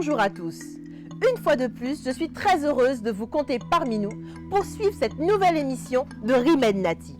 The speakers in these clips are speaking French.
Bonjour à tous. Une fois de plus, je suis très heureuse de vous compter parmi nous pour suivre cette nouvelle émission de Rimed Nati.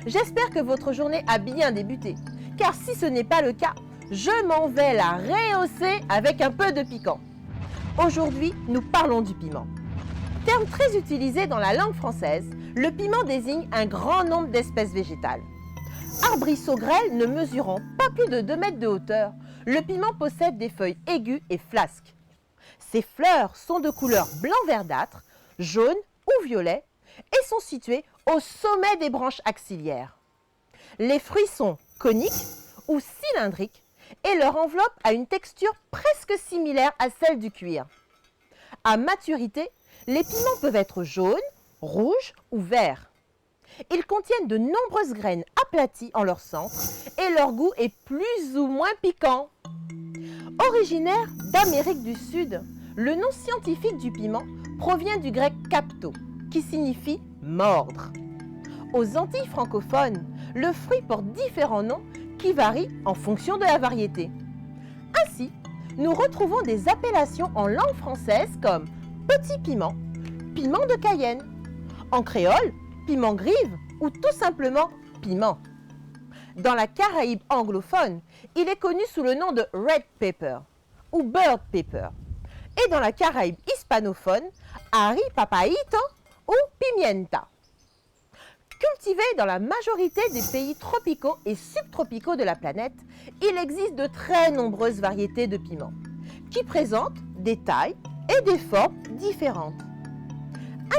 J'espère que votre journée a bien débuté, car si ce n'est pas le cas, je m'en vais la rehausser avec un peu de piquant. Aujourd'hui, nous parlons du piment. Terme très utilisé dans la langue française, le piment désigne un grand nombre d'espèces végétales. Arbrisseau grêle ne mesurant pas plus de 2 mètres de hauteur, le piment possède des feuilles aiguës et flasques. Ses fleurs sont de couleur blanc verdâtre, jaune ou violet et sont situées au sommet des branches axillaires. Les fruits sont coniques ou cylindriques et leur enveloppe a une texture presque similaire à celle du cuir. À maturité, les piments peuvent être jaunes, rouges ou verts. Ils contiennent de nombreuses graines aplaties en leur centre et leur goût est plus ou moins piquant. Originaire d'Amérique du Sud, le nom scientifique du piment provient du grec capto, qui signifie mordre. Aux Antilles francophones, le fruit porte différents noms qui varient en fonction de la variété. Ainsi, nous retrouvons des appellations en langue française comme petit piment, piment de Cayenne, en créole, piment grive ou tout simplement piment. Dans la Caraïbe anglophone, il est connu sous le nom de red pepper ou bird pepper. Et dans la Caraïbe hispanophone, Ari papaito ou pimienta. Cultivé dans la majorité des pays tropicaux et subtropicaux de la planète, il existe de très nombreuses variétés de piments qui présentent des tailles et des formes différentes.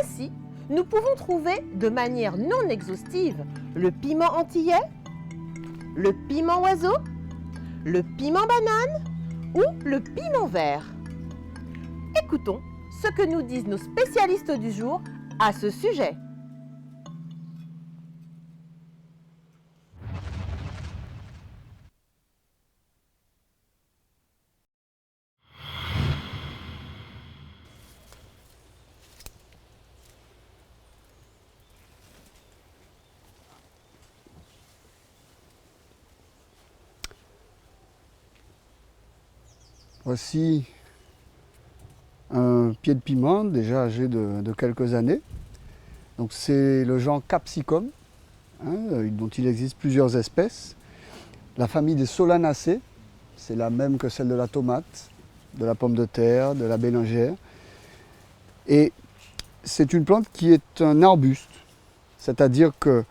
Ainsi, nous pouvons trouver de manière non exhaustive le piment antillais, le piment oiseau, le piment banane ou le piment vert. Écoutons ce que nous disent nos spécialistes du jour à ce sujet. Voici un pied de piment déjà âgé de quelques années. Donc c'est le genre Capsicum, dont il existe plusieurs espèces. La famille des Solanacées, c'est la même que celle de la tomate, de la pomme de terre, de la bélangère. Et c'est une plante qui est un arbuste, c'est-à-dire que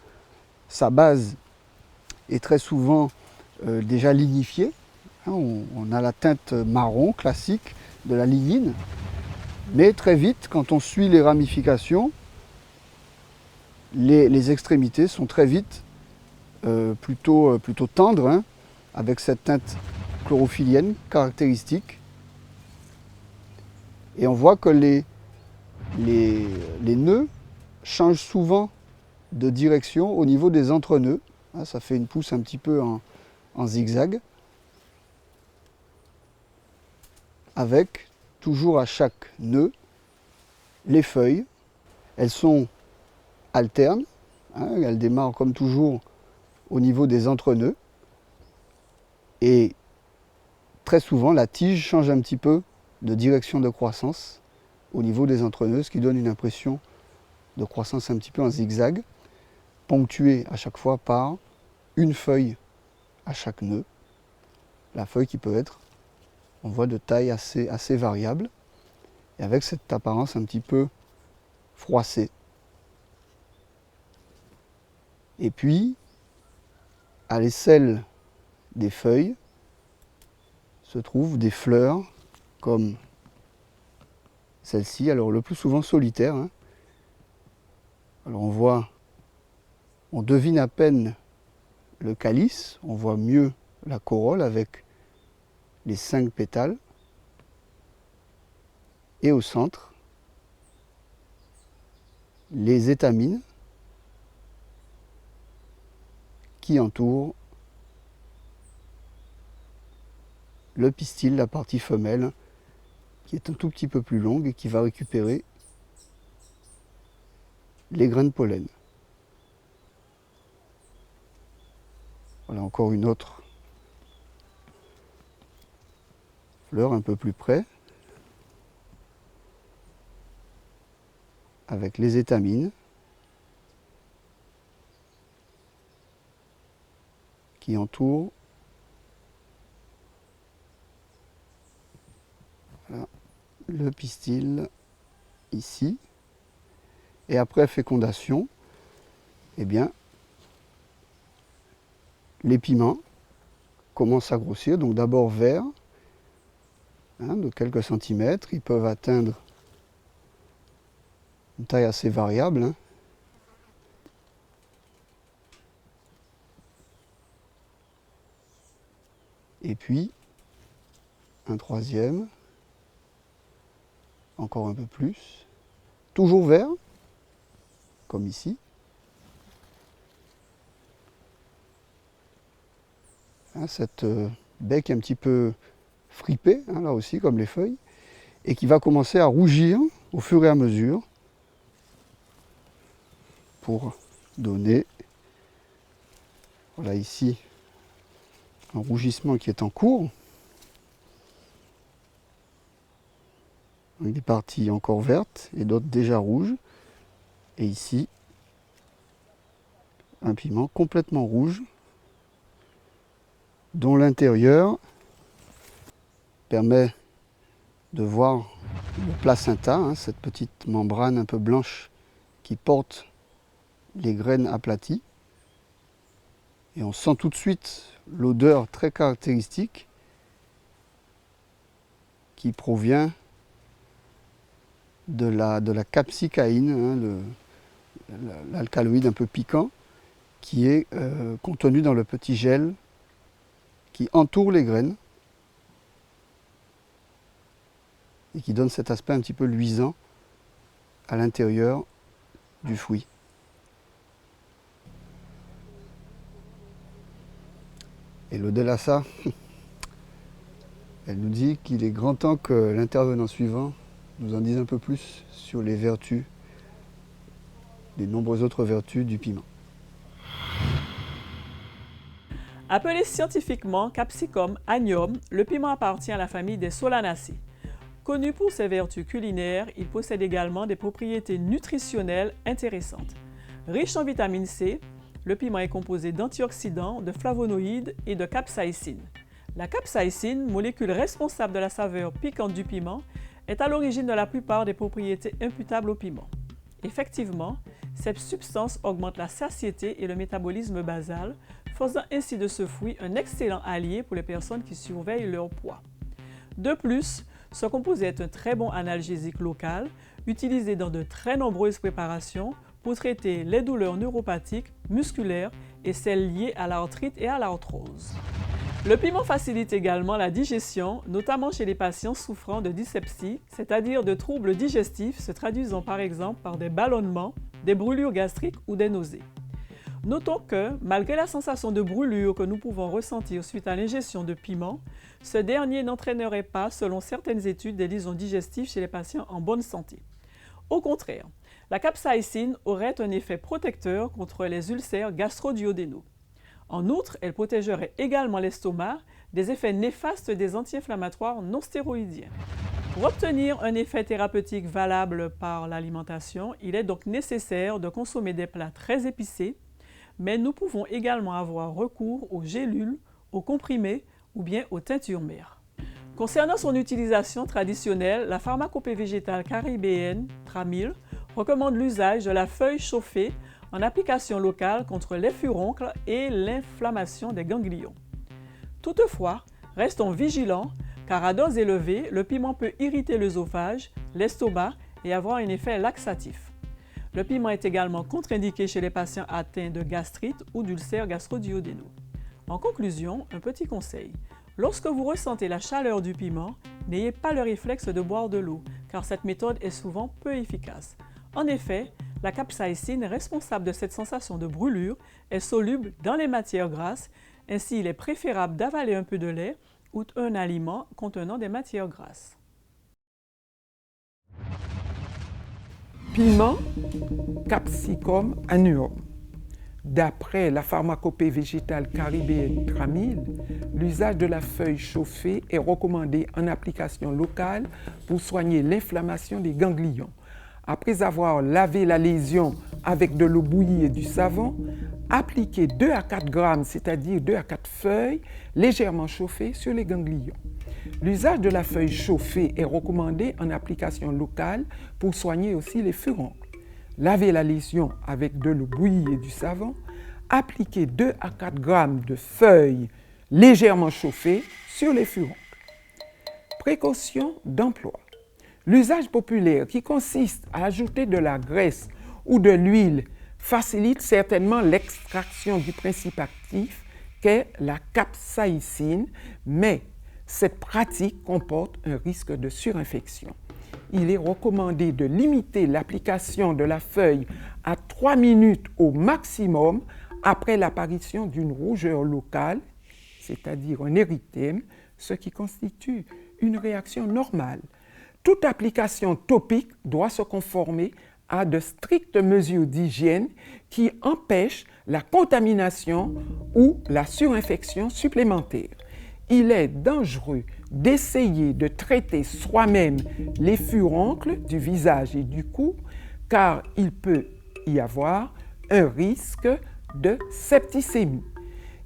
sa base est très souvent déjà lignifiée. On a la teinte marron classique de la lignine, mais très vite, quand on suit les ramifications, les extrémités sont très vite plutôt tendres, avec cette teinte chlorophyllienne caractéristique. Et on voit que les nœuds changent souvent de direction au niveau des entrenœuds. Ça fait une pousse un petit peu en zigzag, avec toujours à chaque nœud les feuilles. Elles sont alternes, elles démarrent comme toujours au niveau des entrenœuds, et très souvent la tige change un petit peu de direction de croissance au niveau des entrenœuds, ce qui donne une impression de croissance un petit peu en zigzag, ponctuée à chaque fois par une feuille à chaque nœud. La feuille qui peut être, on voit, de taille assez variable, et avec cette apparence un petit peu froissée. Et puis, à l'aisselle des feuilles se trouvent des fleurs comme celle-ci, alors le plus souvent solitaire. Alors on devine à peine le calice, on voit mieux la corolle avec les 5 pétales. Et au centre, les étamines qui entourent le pistil, la partie femelle, qui est un tout petit peu plus longue et qui va récupérer les grains de pollen. Voilà encore une autre fleur un peu plus près. avec les étamines qui entourent voilà, le pistil ici. Et après fécondation, eh bien, les piments commencent à grossir. Donc d'abord verts, de quelques centimètres. Ils peuvent atteindre une taille assez variable. Et puis, un troisième, encore un peu plus. Toujours vert, comme ici. Cette bec un petit peu fripée, là aussi, comme les feuilles, et qui va commencer à rougir au fur et à mesure pour donner, voilà ici, un rougissement qui est en cours. Avec des parties encore vertes et d'autres déjà rouges. Et ici, un piment complètement rouge, dont l'intérieur permet de voir le placenta, cette petite membrane un peu blanche qui porte les graines aplaties. Et on sent tout de suite l'odeur très caractéristique qui provient de la capsicaïne, l'alcaloïde un peu piquant, qui est contenu dans le petit gel qui entoure les graines et qui donne cet aspect un petit peu luisant à l'intérieur du fruit. Et l'Odellassa, elle nous dit qu'il est grand temps que l'intervenant suivant nous en dise un peu plus sur les vertus, les nombreuses autres vertus du piment. Appelé scientifiquement Capsicum annuum, le piment appartient à la famille des Solanacées. Connu pour ses vertus culinaires, il possède également des propriétés nutritionnelles intéressantes. Riche en vitamine C, le piment est composé d'antioxydants, de flavonoïdes et de capsaïcine. La capsaïcine, molécule responsable de la saveur piquante du piment, est à l'origine de la plupart des propriétés imputables au piment. Effectivement, cette substance augmente la satiété et le métabolisme basal, faisant ainsi de ce fruit un excellent allié pour les personnes qui surveillent leur poids. De plus, ce composé est un très bon analgésique local, utilisé dans de très nombreuses préparations pour traiter les douleurs neuropathiques, musculaires et celles liées à l'arthrite et à l'arthrose. Le piment facilite également la digestion, notamment chez les patients souffrant de dyspepsie, c'est-à-dire de troubles digestifs se traduisant par exemple par des ballonnements, des brûlures gastriques ou des nausées. Notons que, malgré la sensation de brûlure que nous pouvons ressentir suite à l'ingestion de piment, ce dernier n'entraînerait pas, selon certaines études, des lésions digestives chez les patients en bonne santé. Au contraire, la capsaïcine aurait un effet protecteur contre les ulcères gastro-duodénaux. En outre, elle protégerait également l'estomac des effets néfastes des anti-inflammatoires non stéroïdiens. Pour obtenir un effet thérapeutique valable par l'alimentation, il est donc nécessaire de consommer des plats très épicés, mais nous pouvons également avoir recours aux gélules, aux comprimés ou bien aux teintures mères. Concernant son utilisation traditionnelle, la pharmacopée végétale caribéenne, Tramil, recommande l'usage de la feuille chauffée en application locale contre les furoncles et l'inflammation des ganglions. Toutefois, restons vigilants car à dose élevée, le piment peut irriter l'œsophage, l'estomac et avoir un effet laxatif. Le piment est également contre-indiqué chez les patients atteints de gastrite ou d'ulcères gastro-duodénaux. En conclusion, un petit conseil. Lorsque vous ressentez la chaleur du piment, n'ayez pas le réflexe de boire de l'eau, car cette méthode est souvent peu efficace. En effet, la capsaïcine, responsable de cette sensation de brûlure, est soluble dans les matières grasses, ainsi il est préférable d'avaler un peu de lait ou un aliment contenant des matières grasses. Piment, Capsicum annuum. D'après la pharmacopée végétale caribéenne Tramil, l'usage de la feuille chauffée est recommandé en application locale pour soigner l'inflammation des ganglions. Après avoir lavé la lésion avec de l'eau bouillie et du savon, appliquez 2 à 4 grammes, c'est-à-dire 2 à 4 feuilles, légèrement chauffées sur les ganglions. L'usage de la feuille chauffée est recommandé en application locale pour soigner aussi les furoncles. Lavez la lésion avec de l'eau bouillie et du savon. Appliquez 2 à 4 grammes de feuilles légèrement chauffées sur les furoncles. Précaution d'emploi. L'usage populaire qui consiste à ajouter de la graisse ou de l'huile facilite certainement l'extraction du principe actif qu'est la capsaïcine, mais cette pratique comporte un risque de surinfection. Il est recommandé de limiter l'application de la feuille à 3 minutes au maximum après l'apparition d'une rougeur locale, c'est-à-dire un érythème, ce qui constitue une réaction normale. Toute application topique doit se conformer à de strictes mesures d'hygiène qui empêchent la contamination ou la surinfection supplémentaire. Il est dangereux d'essayer de traiter soi-même les furoncles du visage et du cou, car il peut y avoir un risque de septicémie.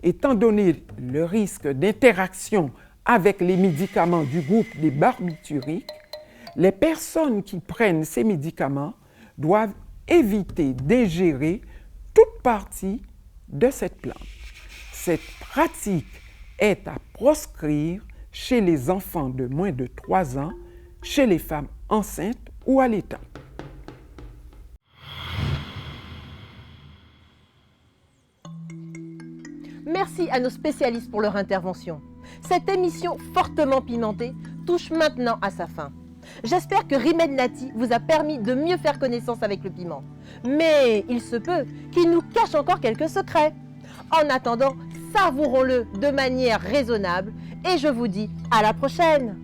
Étant donné le risque d'interaction avec les médicaments du groupe des barbituriques, les personnes qui prennent ces médicaments doivent éviter d'ingérer toute partie de cette plante. Cette pratique est à proscrire chez les enfants de moins de 3 ans, chez les femmes enceintes ou allaitantes. Merci à nos spécialistes pour leur intervention. Cette émission fortement pimentée touche maintenant à sa fin. J'espère que Rimed Nati vous a permis de mieux faire connaissance avec le piment. Mais il se peut qu'il nous cache encore quelques secrets. En attendant, savourons-le de manière raisonnable et je vous dis à la prochaine.